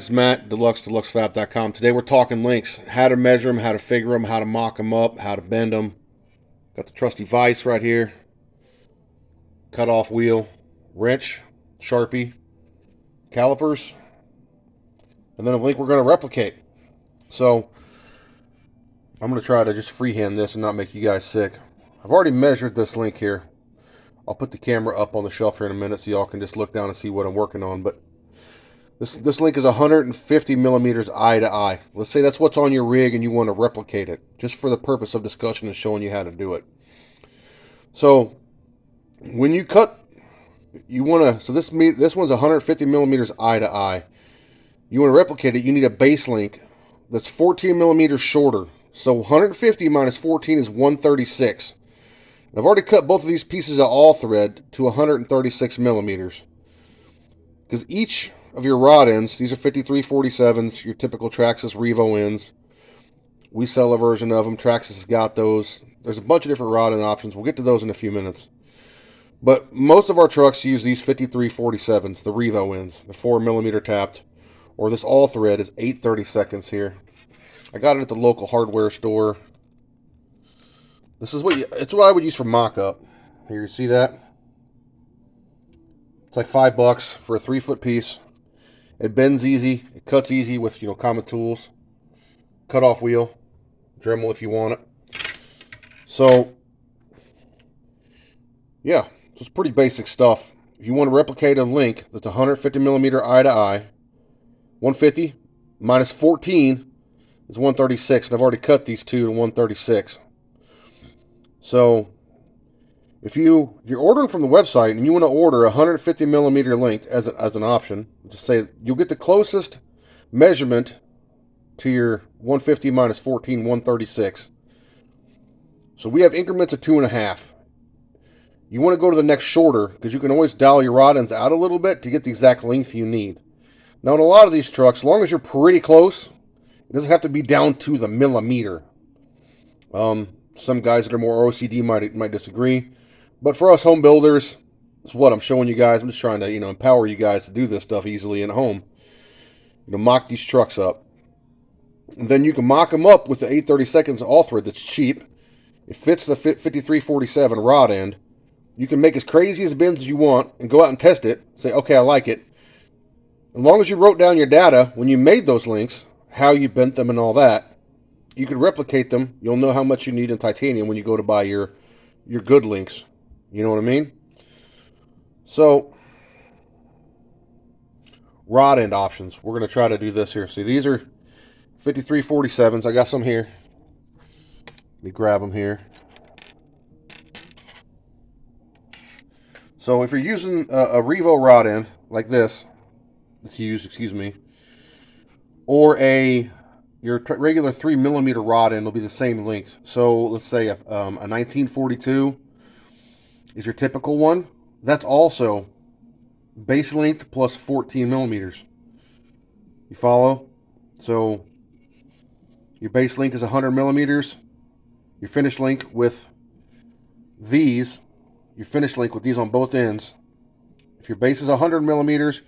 This is Matt, Dlux, DluxFab.com. Today we're talking links, how to measure them, how to figure them, how to mock them up, how to bend them. Got the trusty vise right here, cut off wheel, wrench, Sharpie, calipers, and then a link we're going to replicate. So I'm going to try to just freehand this and not make you guys sick. I've already measured this link here. I'll put the camera up on the shelf here in a minute so y'all can just look down and see what I'm working on. But this link is 150 millimeters eye to eye. Let's say that's what's on your rig and you want to replicate it, just for the purpose of discussion and showing you how to do it. So when you cut, you want to, so this one's 150 millimeters eye to eye. You want to replicate it, you need a base link that's 14 millimeters shorter. So 150 minus 14 is 136. And I've already cut both of these pieces of all thread to 136 millimeters. Because each of your rod ends, these are 5347s, your typical Traxxas Revo ends. We sell a version of them. Traxxas has got those. There's a bunch of different rod end options. We'll get to those in a few minutes. But most of our trucks use these 5347s, the Revo ends, the 4 millimeter tapped. Or this all thread is 8/32 here. I got it at the local hardware store. This is it's what I would use for mock-up. Here, you see that? It's like $5 for a 3-foot piece. It bends easy. It cuts easy with, common tools. Cut off wheel. Dremel if you want it. So, yeah. So it's pretty basic stuff. If you want to replicate a link that's 150 millimeter eye to eye, 150 minus 14 is 136. And I've already cut these two to 136. So, if you're ordering from the website and you want to order a 150 millimeter link as an option, just say you'll get the closest measurement to your 150 minus 14, 136. So we have increments of 2.5. You want to go to the next shorter because you can always dial your rod ends out a little bit to get the exact length you need. Now in a lot of these trucks, as long as you're pretty close, it doesn't have to be down to the millimeter. Some guys that are more OCD might disagree. But for us home builders, it's what I'm showing you guys. I'm just trying to, empower you guys to do this stuff easily at home. Mock these trucks up. And then you can mock them up with the 8/32 all thread that's cheap. It fits the 5347 rod end. You can make as crazy as bends as you want and go out and test it. Say, okay, I like it. As long as you wrote down your data when you made those links, how you bent them and all that, you could replicate them. You'll know how much you need in titanium when you go to buy your good links. You know what I mean? So, rod end options. We're going to try to do this here. See, these are 5347s. I got some here. Let me grab them here. So, if you're using a Revo rod end like this, or your regular 3 millimeter rod end will be the same length. So let's say a 1942 is your typical one. That's also base length plus 14 millimeters. You follow? So your base length is 100 millimeters. Your finish length with these, on both ends. If your base is 100 millimeters,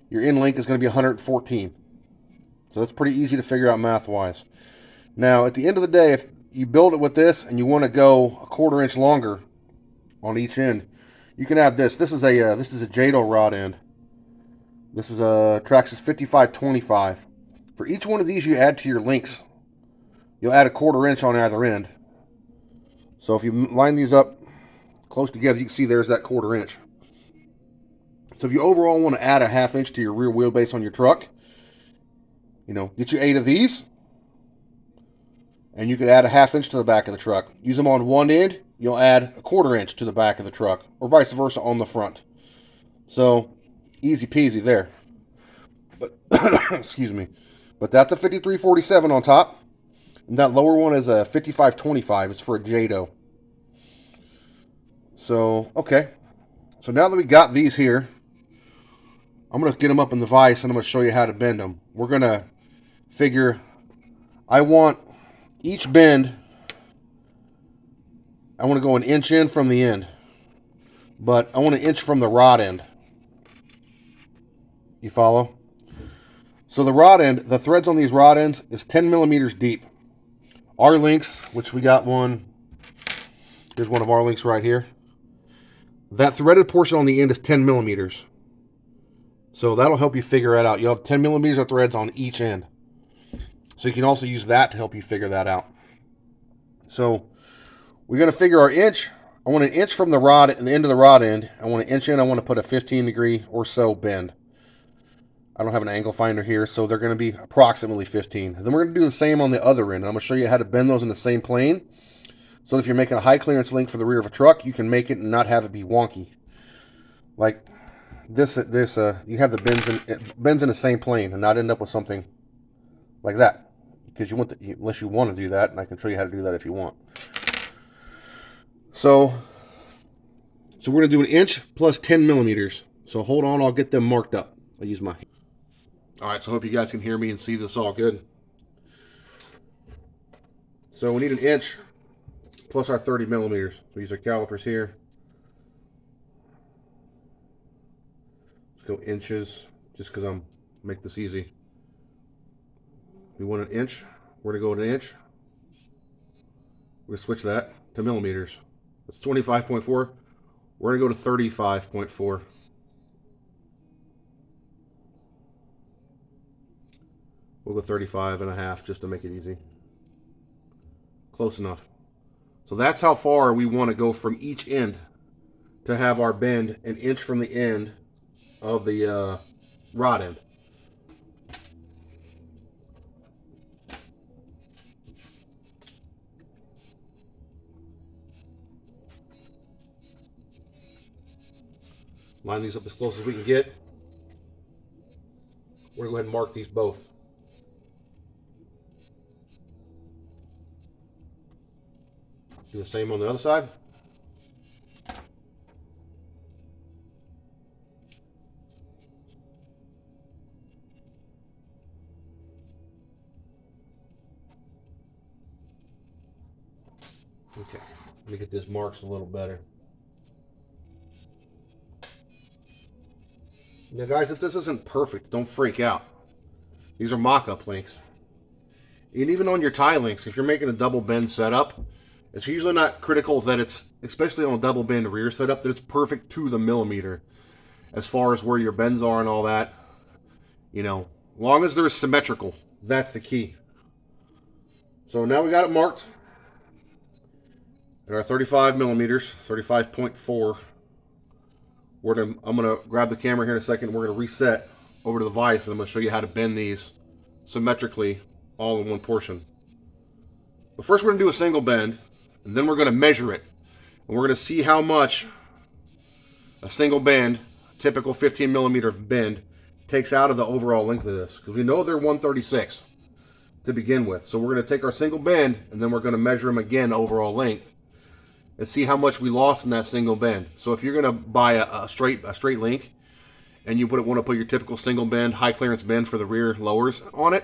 your end length is going to be 114. So that's pretty easy to figure out math-wise. Now, at the end of the day, if you build it with this and you want to go a 1/4 inch longer on each end, you can have this. This is a Jado rod end. This is a Traxxas 5525. For each one of these you add to your links, you'll add a 1/4 inch on either end. So if you line these up close together, you can see there's that 1/4 inch. So if you overall want to add a 1/2 inch to your rear wheelbase on your truck, get you 8 of these, and you could add a 1/2 inch to the back of the truck. Use them on one end, you'll add a 1/4 inch to the back of the truck, or vice versa on the front. So, easy peasy there. But, excuse me. But that's a 5347 on top, and that lower one is a 5525. It's for a Jado. So, okay. So now that we got these here, I'm going to get them up in the vise, and I'm going to show you how to bend them. We're going to figure, I want each bend, I want to go an inch in from the end, but I want an inch from the rod end. You follow? So the rod end, the threads on these rod ends is 10 millimeters deep. Our links, which we got one, here's one of our links right here. That threaded portion on the end is 10 millimeters. So that'll help you figure that out. You'll have 10 millimeters of threads on each end. So you can also use that to help you figure that out. So we're going to figure our inch. I want an inch from the rod and the end of the rod end. I want an inch in. I want to put a 15 degree or so bend. I don't have an angle finder here, so they're going to be approximately 15. And then we're going to do the same on the other end. I'm going to show you how to bend those in the same plane. So if you're making a high clearance link for the rear of a truck, you can make it and not have it be wonky. Like this you have the bends in the same plane and not end up with something like that. Because you want unless you want to do that, and I can show you how to do that if you want. So we're going to do an inch plus 10 millimeters. So hold on, I'll get them marked up. I'll use my... All right, so I hope you guys can hear me and see this all good. So we need an inch plus our 30 millimeters. We use our calipers here. Let's go inches, just because I'm make this easy. We want an inch. We're going to go with an inch. We're going to switch that to millimeters. That's 25.4. We're going to go to 35.4. We'll go 35.5 just to make it easy. Close enough. So that's how far we want to go from each end to have our bend an inch from the end of the rod end. Line these up as close as we can get. We're going to go ahead and mark these both. Do the same on the other side. Okay, let me get this marks a little better. Now guys, if this isn't perfect, don't freak out. These are mock-up links. And even on your tie links, if you're making a double bend setup, it's usually not critical that it's, especially on a double bend rear setup, that it's perfect to the millimeter as far as where your bends are and all that. You know, long as they're symmetrical, that's the key. So now we got it marked at our 35 millimeters, 35.4. I'm going to grab the camera here in a second. We're going to reset over to the vise, and I'm going to show you how to bend these symmetrically all in one portion. But first we're going to do a single bend, and then we're going to measure it. And we're going to see how much a single bend, typical 15 millimeter bend, takes out of the overall length of this. Because we know they're 136 to begin with. So we're going to take our single bend, and then we're going to measure them again overall length, and see how much we lost in that single bend. So if you're going to buy a straight link, and you want to put your typical single bend, high clearance bend for the rear lowers on it,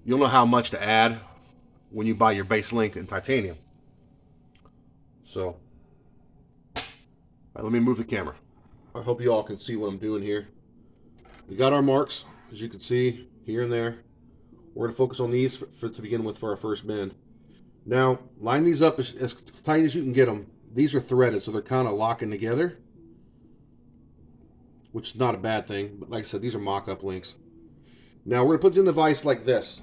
you'll know how much to add when you buy your base link in titanium. So, all right, let me move the camera. I hope you all can see what I'm doing here. We got our marks, as you can see, here and there. We're going to focus on these to begin with for our first bend. Now, line these up as tight as you can get them. These are threaded, so they're kind of locking together, which is not a bad thing. But like I said, these are mock-up links. Now, we're going to put this in the vise like this.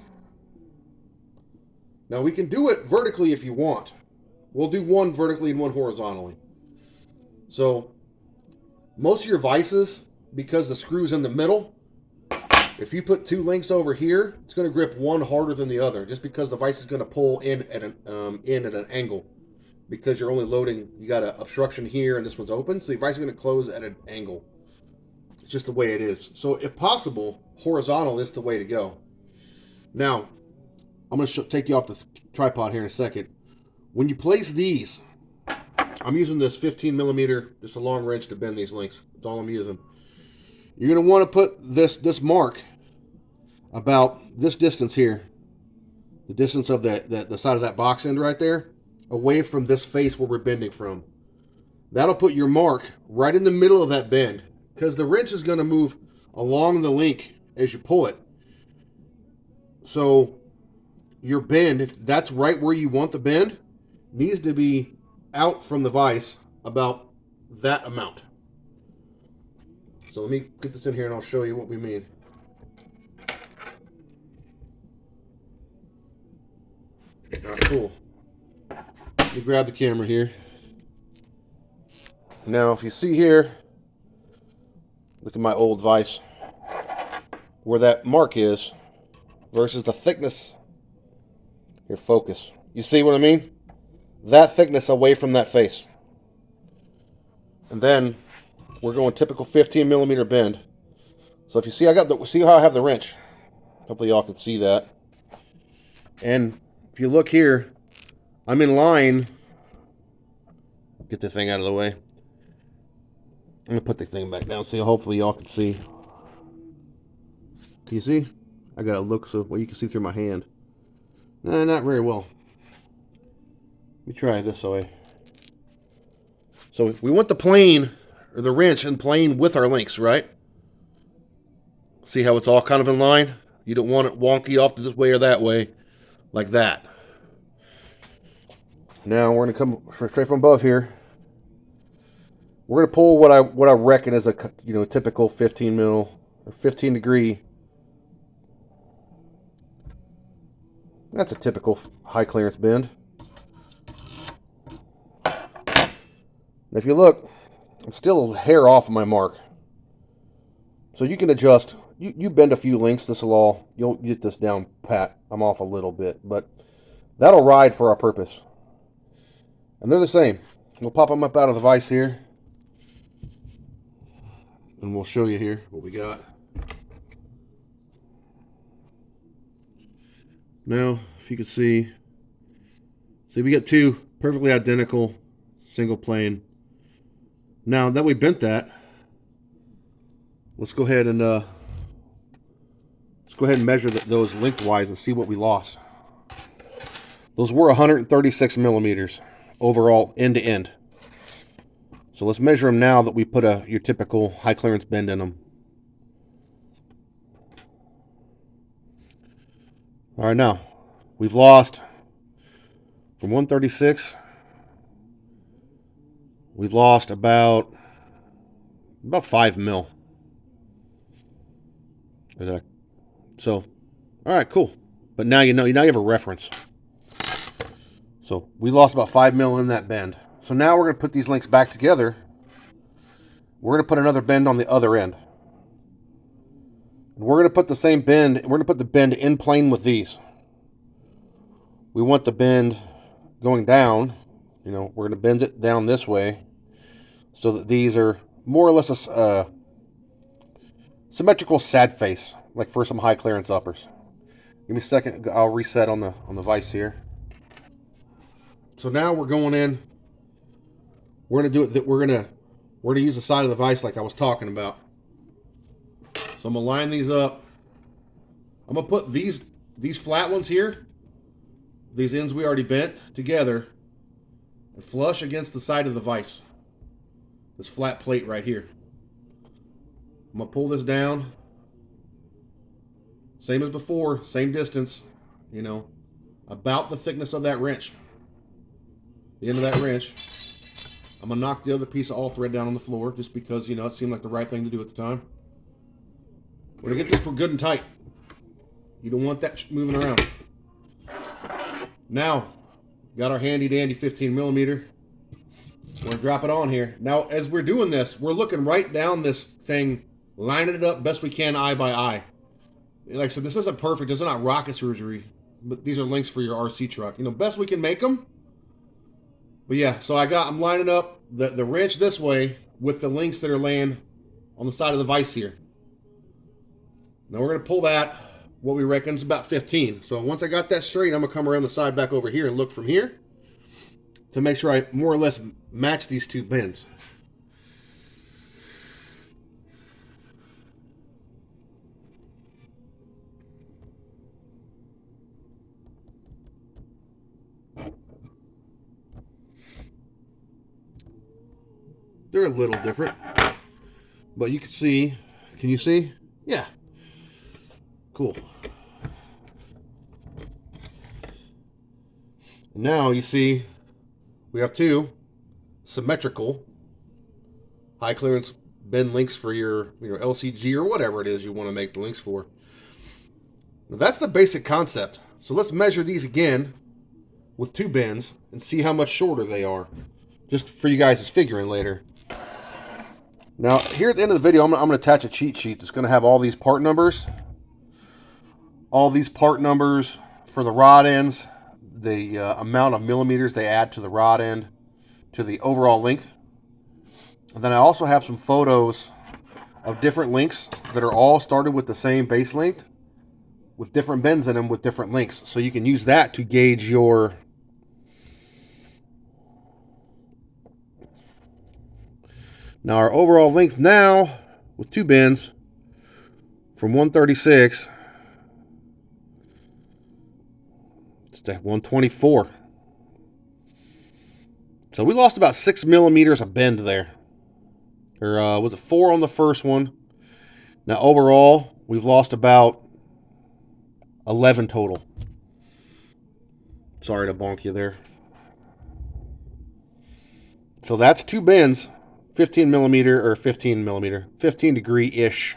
Now, we can do it vertically if you want. We'll do one vertically and one horizontally. So, most of your vices, because the screw's in the middle, if you put two links over here, it's going to grip one harder than the other, just because the vise is going to pull in at an angle. Because you're only loading, you got an obstruction here and this one's open, so your vise is going to close at an angle. It's just the way it is. So if possible, horizontal is the way to go. Now, I'm going to take you off the tripod here in a second. When you place these, I'm using this 15 millimeter, just a long wrench to bend these links. That's all I'm using. You're going to want to put this mark about this distance here, the distance of the side of that box end right there, away from this face where we're bending from. That'll put your mark right in the middle of that bend, because the wrench is going to move along the link as you pull it. So your bend, if that's right where you want the bend, needs to be out from the vise about that amount. So let me get this in here and I'll show you what we mean. All right, cool. Let me grab the camera here. Now, if you see here, look at my old vise, where that mark is versus the thickness. Here, focus. You see what I mean? That thickness away from that face. And then we're going typical 15 millimeter bend. So if you see, see how I have the wrench. Hopefully y'all can see that. And if you look here, I'm in line. Get the thing out of the way. I'm gonna put the thing back down so hopefully y'all can see. Can you see? I gotta look so well you can see through my hand. No, not very well. Let me try it this way. So we want the plane or the wrench in plane with our links, right? See how it's all kind of in line? You don't want it wonky off this way or that way, like that. Now we're gonna come straight from above here. We're gonna pull what I reckon is a typical 15 mil or 15 degree. That's a typical high clearance bend. And if you look, I'm still a hair off of my mark. So you can adjust. You bend a few links. You'll get this down pat. I'm off a little bit, but that'll ride for our purpose. And they're the same. We'll pop them up out of the vise here. And we'll show you here what we got. Now, if you can see we got two perfectly identical single plane. Now that we bent that, let's go ahead and measure those lengthwise and see what we lost. Those were 136 millimeters overall, end to end. So let's measure them now that we put your typical high clearance bend in them. All right, now we've lost from 136. We've lost about 5 mil. So, all right, cool. But now now you have a reference. So we lost about 5 mil in that bend. So now we're going to put these links back together. We're going to put another bend on the other end. And we're going to put the same bend, we're going to put the bend in plane with these. We want the bend going down. We're going to bend it down this way so that these are more or less a symmetrical sad face, like for some high clearance uppers. Give me a second, I'll reset on the vise here. So now we're going in. We're gonna do it. We're gonna use the side of the vise like I was talking about. So I'm gonna line these up. I'm gonna put these flat ones here, these ends we already bent together, and flush against the side of the vise. This flat plate right here. I'm gonna pull this down. Same as before, same distance. About the thickness of that wrench. The end of that wrench. I'm going to knock the other piece of all thread down on the floor just because, it seemed like the right thing to do at the time. We're going to get this for good and tight. You don't want that moving around. Now, got our handy dandy 15 millimeter. We're going to drop it on here. Now, as we're doing this, we're looking right down this thing, lining it up best we can eye by eye. Like I said, this isn't perfect. This is not rocket surgery, but these are links for your RC truck. Best we can make them. But yeah, so I'm lining up the wrench this way with the links that are laying on the side of the vise here. Now we're going to pull that, what we reckon is about 15. So once I got that straight, I'm going to come around the side back over here and look from here to make sure I more or less match these two bends. They're a little different, but you can see. Can you see? Yeah. Cool. Now you see we have two symmetrical high clearance bend links for your LCG or whatever it is you want to make the links for. Now that's the basic concept. So let's measure these again with two bends and see how much shorter they are, just for you guys' figuring later. Now here at the end of the video, I'm going to attach a cheat sheet that's going to have all these part numbers. All these part numbers for the rod ends, the amount of millimeters they add to the rod end, to the overall length. And then I also have some photos of different links that are all started with the same base length, with different bends in them with different lengths. So you can use that to gauge your now our overall length now with two bends from 136 to 124. So we lost about 6 millimeters of bend there. Or was it 4 on the first one? Now overall, we've lost about 11 total. Sorry to bonk you there. So that's two bends, 15 degree-ish.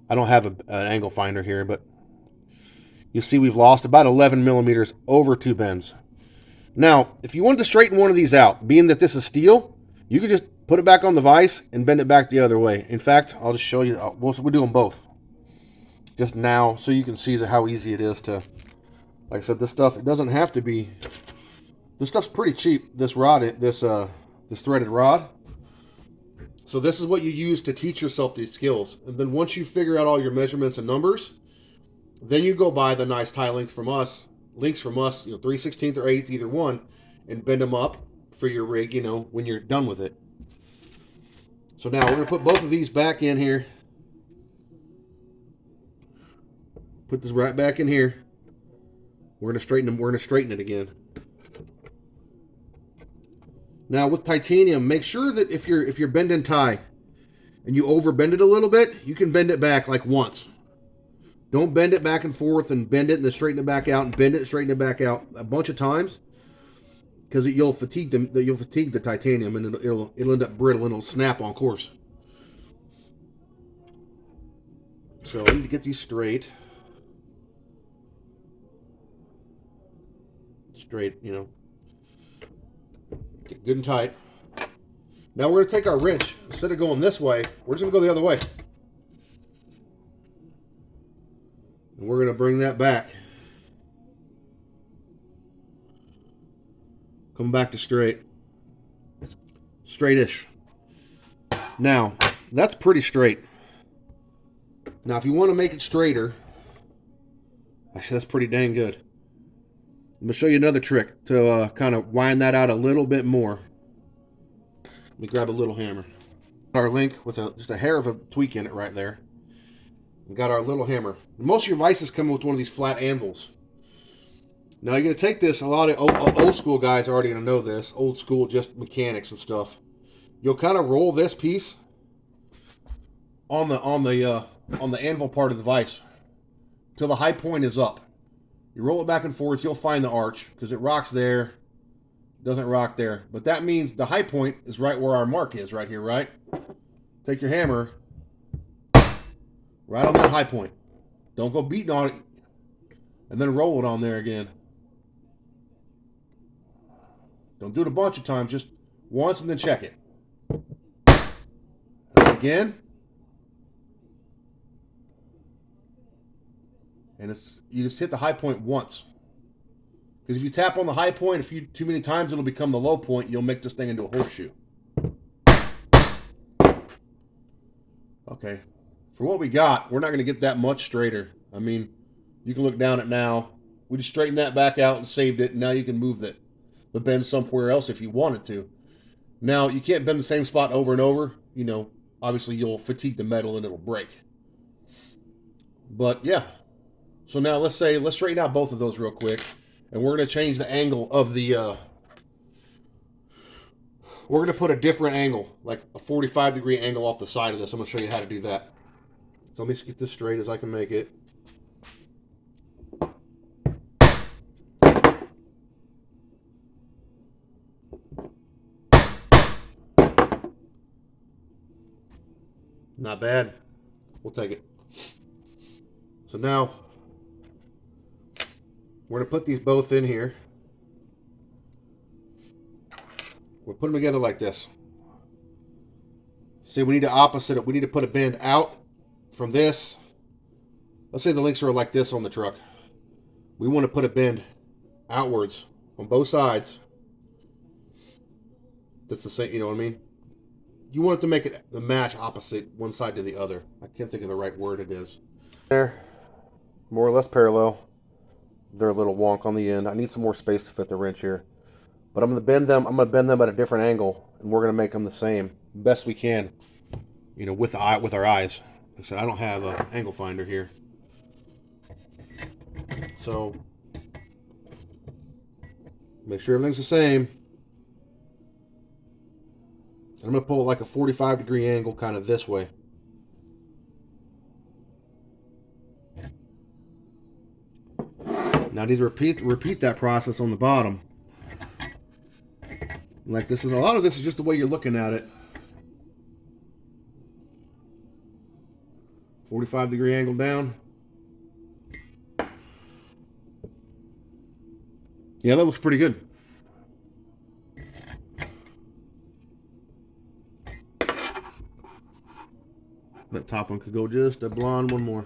I don't have an angle finder here, but you see we've lost about 11 millimeters over two bends. Now, if you wanted to straighten one of these out, being that this is steel, you could just put it back on the vise and bend it back the other way. In fact, I'll just show you. We'll do them both just now so you can see how easy it is to, like I said, this stuff, it doesn't have to be, this stuff's pretty cheap, this rod, this threaded rod. So this is what you use to teach yourself these skills. And then once you figure out all your measurements and numbers, then you go buy the nice tie links from us, 3/16 or 1/8, either one, and bend them up for your rig, when you're done with it. So now we're going to put both of these back in here. Put this right back in here. We're going to straighten them. We're going to straighten it again. Now with titanium, make sure that if you're bending tie and you over bend it a little bit, you can bend it back like once. Don't bend it back and forth and bend it and then straighten it back out and bend it and straighten it back out a bunch of times, because you'll fatigue the titanium and it'll end up brittle and it'll snap on course. So I need to get these straight. Get good and tight. Now we're going to take our wrench. Instead of going this way, we're just going to go the other way. And we're going to bring that back. Come back to straight. Straightish. Now, that's pretty straight. Now, if you want to make it straighter, actually, that's pretty dang good. I'm going to show you another trick to kind of wind that out a little bit more. Let me grab a little hammer. Our link with just a hair of a tweak in it right there. We got our little hammer. Most of your vices come with one of these flat anvils. Now you're going to take this, a lot of old school guys are already going to know this, old school just mechanics and stuff. You'll kind of roll this piece on the anvil part of the vise till the high point is up. You roll it back and forth, you'll find the arch, because it rocks there, doesn't rock there. But that means the high point is right where our mark is, right here, right? Take your hammer, right on that high point. Don't go beating on it, and then roll it on there again. Don't do it a bunch of times, just once and then check it. And again. And you just hit the high point once. Because if you tap on the high point too many times, it'll become the low point. You'll make this thing into a horseshoe. Okay. For what we got, we're not going to get that much straighter. I mean, you can look down at now. We just straightened that back out and saved it. And now you can move the bend somewhere else if you wanted to. Now, you can't bend the same spot over and over. Obviously you'll fatigue the metal and it'll break. But yeah. So now let's straighten out both of those real quick. And we're going to change the angle of the, we're going to put a different angle, like a 45-degree angle off the side of this. I'm going to show you how to do that. So let me just get this straight as I can make it. Not bad. We'll take it. So now we're going to put these both in here. We'll put them together like this. See, we need to opposite it. We need to put a bend out from this. Let's say the links are like this on the truck. We want to put a bend outwards on both sides. That's the same, you know what I mean? You want it to make it the match opposite one side to the other. I can't think of the right word it is. There, more or less parallel. They're a little wonk on the end. I need some more space to fit the wrench here. But I'm going to bend them. I'm going to bend them at a different angle, and we're going to make them the same best we can. You know, with our eyes. Like I said, I don't have an angle finder here, so make sure everything's the same. I'm going to pull it like a 45-degree angle, kind of this way. Now I need to repeat that process on the bottom. Like this is a lot of this is just the way you're looking at it. 45-degree angle down. Yeah, that looks pretty good. That top one could go just a blonde one more.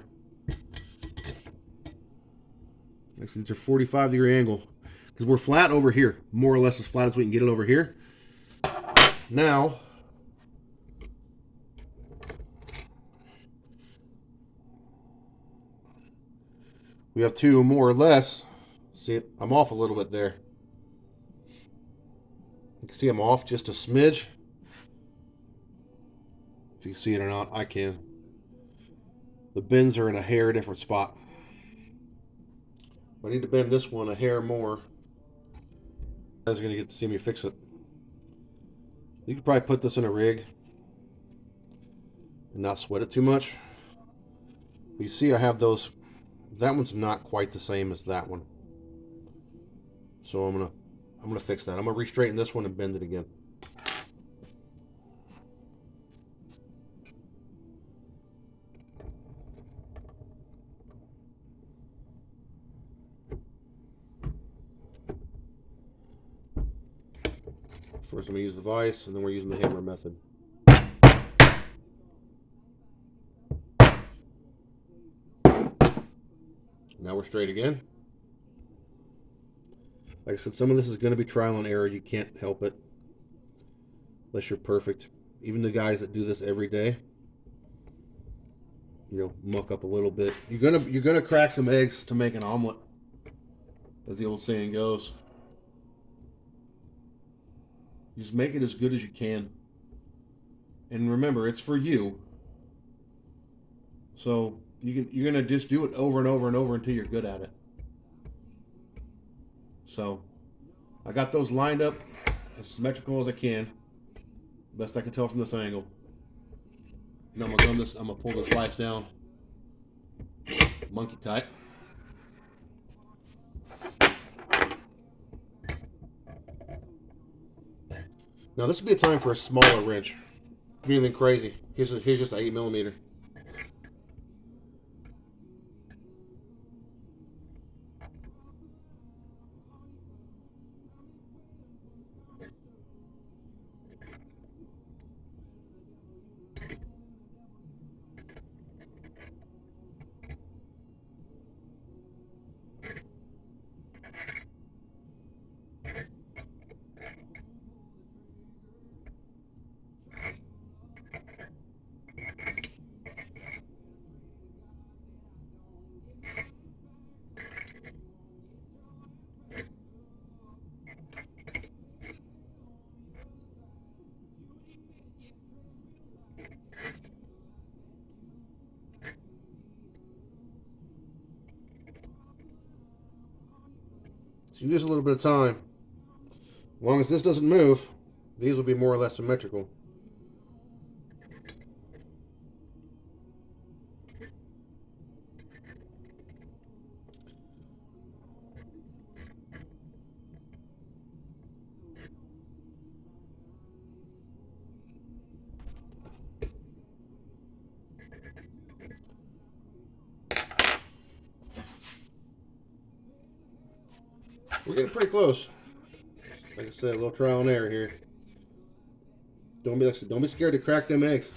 Actually, it's a 45-degree angle. Because we're flat over here. More or less as flat as we can get it over here. Now, we have two more or less. See, I'm off a little bit there. You can see I'm off just a smidge. If you can see it or not, I can. The bends are in a hair different spot. I need to bend this one a hair more. You guys are going to get to see me fix it. You could probably put this in a rig and not sweat it too much. But you see I have those. That one's not quite the same as that one. So I'm gonna fix that. I'm gonna re-straighten this one and bend it again. First I'm gonna use the vise, and then we're using the hammer method. Now we're straight again. Like I said, some of this is going to be trial and error. You can't help it unless you're perfect. Even the guys that do this every day, you know, muck up a little bit. You're gonna crack some eggs to make an omelet, as the old saying goes. Just make it as good as you can. And remember, it's for you. So you're gonna just do it over and over and over until you're good at it. So I got those lined up as symmetrical as I can, best I can tell from this angle. Now I'm gonna pull this vise down, monkey tight. Now this would be a time for a smaller wrench. Be anything crazy. Here's just an 8mm. So you use a little bit of time. As long as this doesn't move, these will be more or less symmetrical. We're getting pretty close. Like I said, a little trial and error here. Don't be scared to crack them eggs.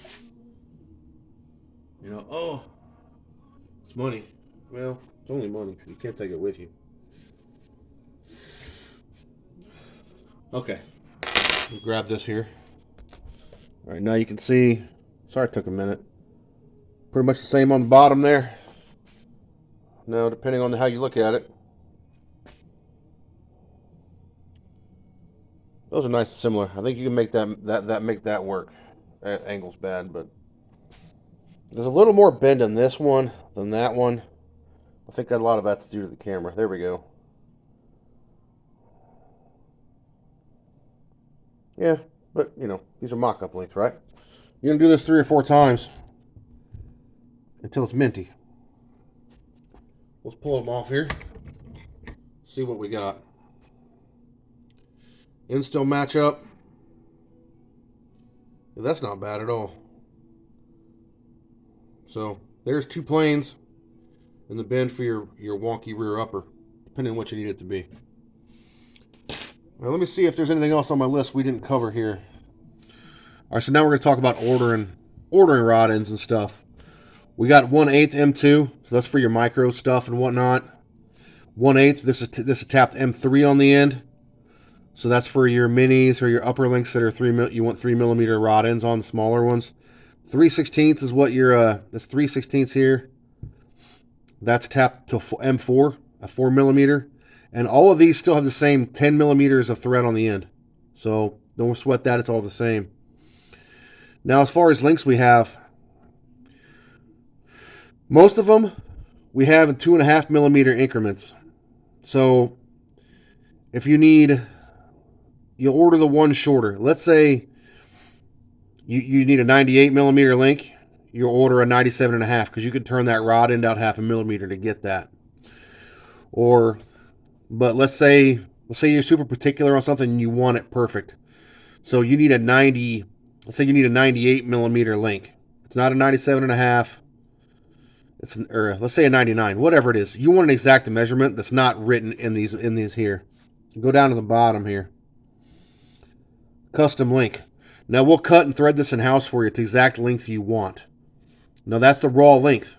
You know, oh, it's money. Well, it's only money. You can't take it with you. Okay, we'll grab this here. All right, now you can see. Sorry it took a minute. Pretty much the same on the bottom there. Now, depending on how you look at it, those are nice and similar. I think you can make that work. That angle's bad, but there's a little more bend in this one than that one. I think a lot of that's due to the camera. There we go. Yeah, but you know, these are mock-up links, right? You're gonna do this 3 or 4 times until it's minty. Let's pull them off here. See what we got. Instill matchup. Yeah, that's not bad at all. So there's 2 planes in the bend for your wonky rear upper, depending on what you need it to be. Now let me see if there's anything else on my list we didn't cover here. All right, so now we're going to talk about ordering rod ends and stuff. We got 1/8 M2, so that's for your micro stuff and whatnot. 1/8. This is tapped M3 on the end, so that's for your minis or your upper links that are you want 3mm rod ends on, the smaller ones. 3/16 is what your that's 3/16 here. That's tapped to M4, a 4mm, and all of these still have the same 10mm of thread on the end. So don't sweat that; it's all the same. Now, as far as links we have, most of them we have in 2.5mm increments. So if you you'll order the one shorter. Let's say you need a 98mm link. You'll order a 97.5 because you could turn that rod end out 0.5 millimeter to get that. But let's say you're super particular on something and you want it perfect. So you need let's say you need a 98mm link. It's not a 97.5. Or let's say a 99, whatever it is. You want an exact measurement that's not written in these here. Go down to the bottom here. Custom link. Now we'll cut and thread this in-house for you to the exact length you want. Now that's the raw length.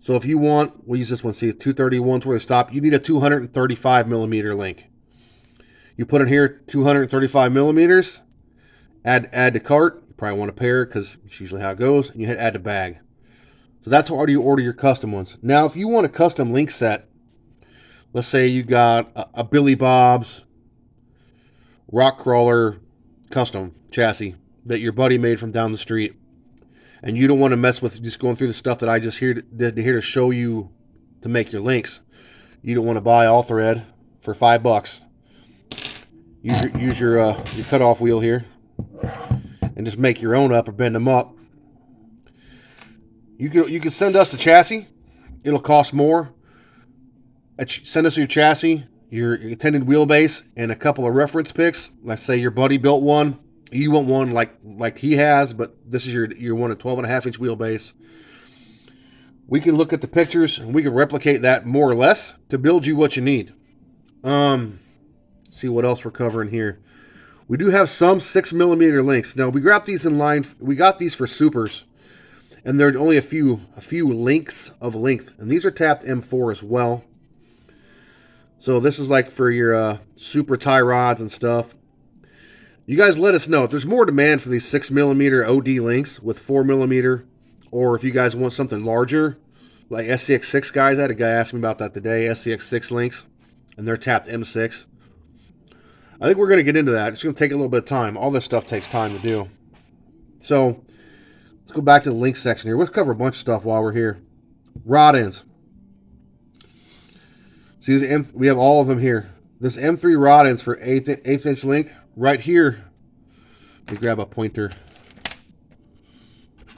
So if you want, we'll use this one, see 231 to where to stop. You need a 235mm link. You put in here 235mm, add to cart. You probably want a pair because it's usually how it goes, and you hit add to bag. So that's how you order your custom ones. Now if you want a custom link set, let's say you got a Billy Bob's rock crawler custom chassis that your buddy made from down the street, and you don't want to mess with just going through the stuff that I just did here to show you to make your links. You don't want to buy all thread for $5. Use your cutoff wheel here and just make your own up or bend them up. You can send us the chassis. It'll cost more. Send us your chassis, your intended wheelbase, and a couple of reference pics. Let's say your buddy built one. You want one like he has, but this is your one at 12.5-inch wheelbase. We can look at the pictures and we can replicate that more or less to build you what you need. See what else we're covering here. We do have some 6mm links. Now we got these in line. We got these for supers, and there are only a few lengths of length, and these are tapped M4 as well. So this is like for your super tie rods and stuff. You guys let us know if there's more demand for these 6mm OD links with 4mm, or if you guys want something larger, like SCX6 guys. I had a guy ask me about that today, SCX6 links, and they're tapped M6. I think we're going to get into that. It's going to take a little bit of time. All this stuff takes time to do. So let's go back to the link section here. Let's cover a bunch of stuff while we're here. Rod ends. See, we have all of them here. This M3 rod ends for 1/8 link. Right here, let me grab a pointer.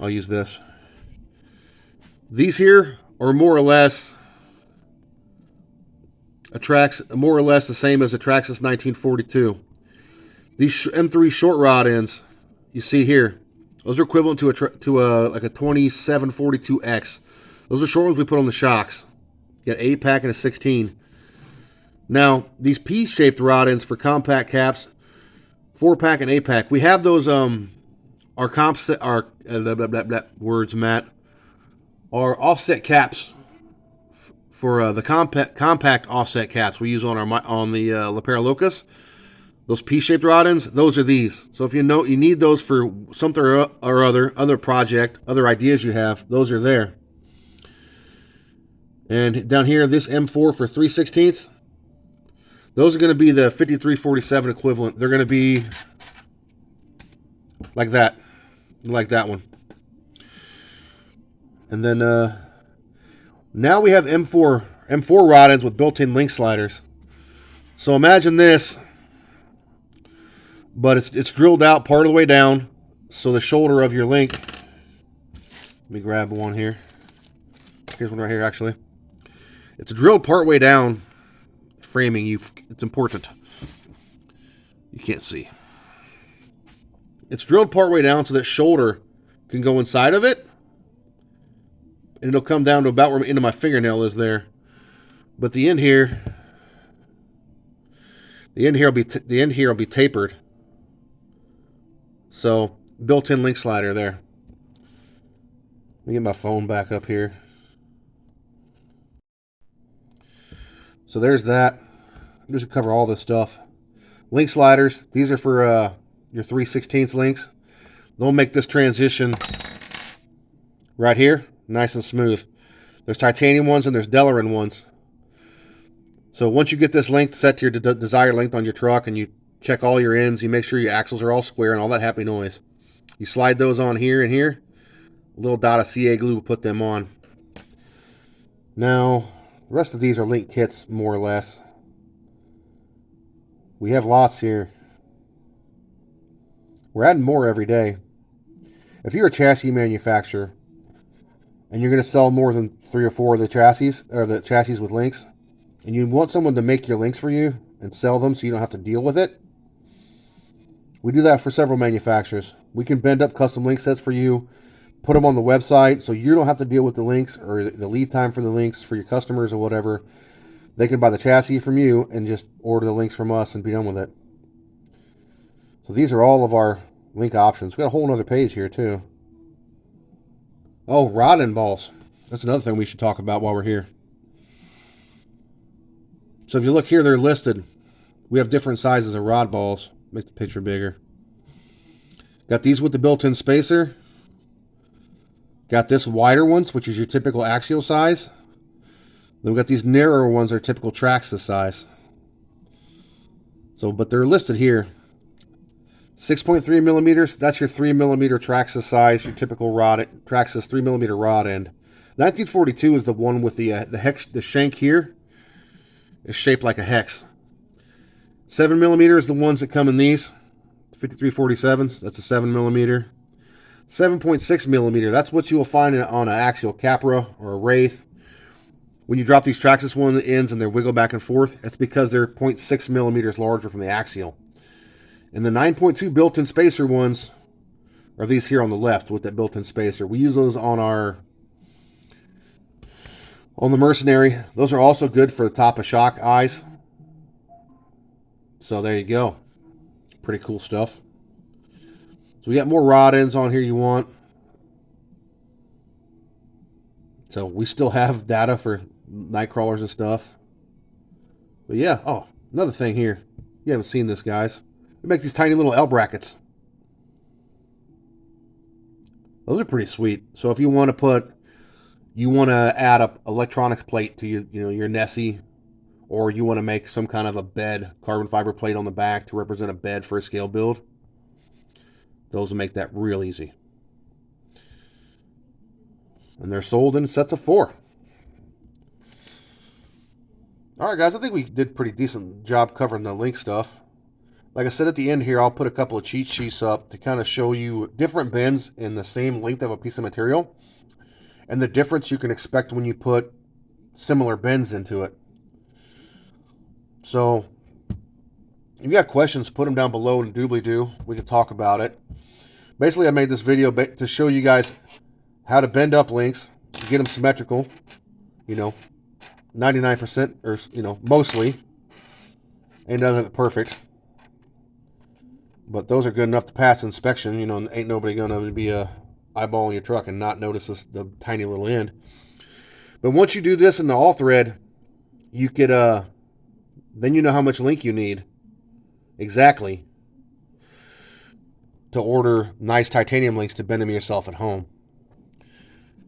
I'll use this. These here are more or less the same as a Traxxas 1942. These M3 short rod ends you see here, those are equivalent to like a 2742X. Those are short ones we put on the shocks. You got 8-pack and a 16. Now, these P-shaped rod ends for compact caps, 4-pack and 8-pack, we have those, our comp set, our, blah, blah, blah, blah, words, Matt, our offset caps for the compact offset caps we use on the Lapera Locus. Those P-shaped rod ends, those are these. So if you know you need those for something or other project, other ideas you have, those are there. And down here, this M4 for 3/16, those are going to be the 5347 equivalent. They're going to be like that one. And then now we have M4 rod ends with built-in link sliders. So imagine this, but it's drilled out part of the way down, so the shoulder of your link. Let me grab one here. Here's one right here, actually. It's drilled part way down. Framing, it's important. You can't see. It's drilled part way down so that shoulder can go inside of it, and it'll come down to about where into my fingernail is there. But the end here will be tapered. So built-in link slider there. Let me get my phone back up here. So there's that. Just to cover all this stuff. Link sliders. These are for your 3/16 links. They'll make this transition right here nice and smooth. There's titanium ones and there's Delrin ones. So once you get this length set to your desired length on your truck and you check all your ends, you make sure your axles are all square and all that happy noise. You slide those on here and here. A little dot of CA glue will put them on. Now, the rest of these are link kits, more or less. We have lots here. We're adding more every day. If you're a chassis manufacturer and you're going to sell more than 3 or 4 of the chassis, or the chassis with links, and you want someone to make your links for you and sell them so you don't have to deal with it, we do that for several manufacturers. We can bend up custom link sets for you, put them on the website so you don't have to deal with the links or the lead time for the links for your customers or whatever. They can buy the chassis from you and just order the links from us and be done with it. So these are all of our link options. We got a whole other page here too. Oh, rod end balls. That's another thing we should talk about while we're here. So if you look here, they're listed. We have different sizes of rod balls. Make the picture bigger. Got these with the built-in spacer. Got this wider ones, which is your typical axial size. Then we got these narrower ones that are typical Traxxas size. So, but they're listed here. 6.3 millimeters, that's your 3 millimeter Traxxas size, your typical Traxxas 3 millimeter rod end. 1942 is the one with the shank here is shaped like a hex. 7 millimeter is the ones that come in these 5347s. That's a 7 millimeter. 7.6 millimeter. That's what you will find on an axial Capra or a Wraith. When you drop these Traxxas one ends and they wiggle back and forth, that's because they're 0.6 millimeters larger from the axial. And the 9.2 built-in spacer ones are these here on the left with that built-in spacer. We use those on the Mercenary. Those are also good for the top of shock eyes. So there you go. Pretty cool stuff. So we got more rod ends on here you want. So we still have data for night crawlers and stuff. But yeah, oh, another thing here. You haven't seen this, guys. We make these tiny little L brackets. Those are pretty sweet. So if you want to add a electronics plate to your Nessie, or you want to make some kind of a bed, carbon fiber plate on the back to represent a bed for a scale build, those will make that real easy. And they're sold in sets of 4. Alright guys, I think we did a pretty decent job covering the link stuff. Like I said at the end here, I'll put a couple of cheat sheets up to kind of show you different bends in the same length of a piece of material, and the difference you can expect when you put similar bends into it. So, if you got questions, put them down below and doobly-doo. We can talk about it. Basically, I made this video to show you guys how to bend up links, get them symmetrical, 99% or, mostly. Ain't nothing perfect, but those are good enough to pass inspection. You know, ain't nobody gonna be eyeballing your truck and not notice the tiny little end. But once you do this in the all thread, you could then you know how much link you need exactly to order nice titanium links to bend them yourself at home.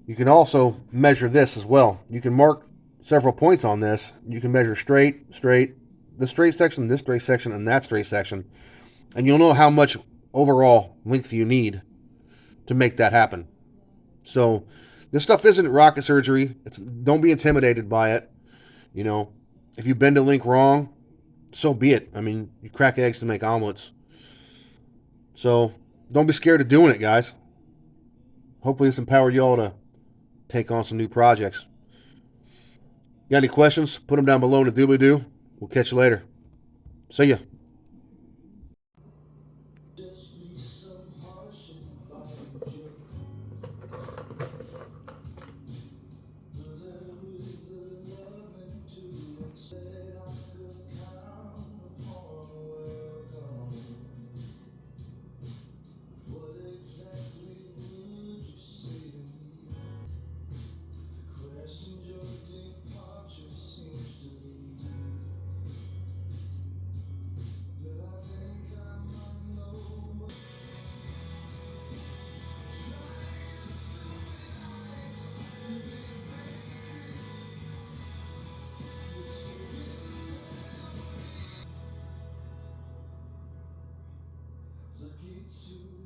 You can also measure this as well. You can mark several points on this. You can measure straight, the straight section, this straight section, and that straight section. And you'll know how much overall length you need to make that happen. So this stuff isn't rocket surgery. Don't be intimidated by it. You know, if you bend a link wrong, so be it. I mean, you crack eggs to make omelets. So don't be scared of doing it, guys. Hopefully this empowered y'all to take on some new projects. Got any questions? Put them down below in the doobly-doo. We'll catch you later. See ya. Lucky to